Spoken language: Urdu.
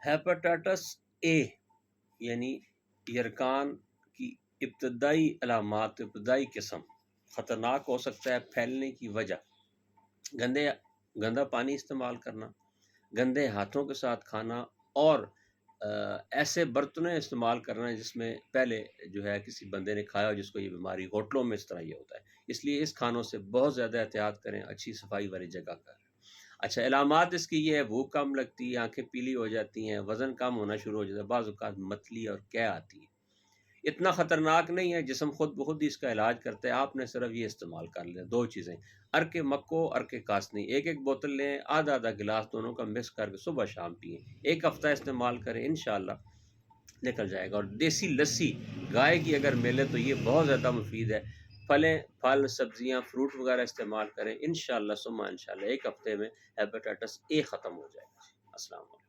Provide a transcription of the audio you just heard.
ہیپاٹائٹس اے یعنی یرکان کی ابتدائی علامات، ابتدائی قسم، خطرناک ہو سکتا ہے. پھیلنے کی وجہ: گندا پانی استعمال کرنا، گندے ہاتھوں کے ساتھ کھانا، اور ایسے برتنیں استعمال کرنا جس میں پہلے جو ہے کسی بندے نے کھایا ہو جس کو یہ بیماری. ہوٹلوں میں اس طرح یہ ہوتا ہے، اس لیے اس کھانوں سے بہت زیادہ احتیاط کریں، اچھی صفائی والی جگہ کا. اچھا، علامات اس کی یہ ہے: بھوک کم لگتی ہے، آنکھیں پیلی ہو جاتی ہیں، وزن کم ہونا شروع ہو جاتا ہے، بعض اوقات متلی اور قے آتی ہے. اتنا خطرناک نہیں ہے، جسم خود بخود ہی اس کا علاج کرتا ہے. آپ نے صرف یہ استعمال کر لیں. دو چیزیں: ارک مکو، ارک کاسنی. ایک ایک بوتل لیں، آدھا آدھا گلاس دونوں کا مکس کر کے صبح شام پئیں. 1 ہفتہ استعمال کریں، انشاءاللہ نکل جائے گا. اور دیسی لسی گائے کی اگر ملے تو یہ بہت زیادہ مفید ہے. پھل سبزیاں فروٹ وغیرہ استعمال کریں، انشاءاللہ ثم انشاءاللہ 1 ہفتے میں ہیپاٹائٹس اے ختم ہو جائے گا. السلام علیکم.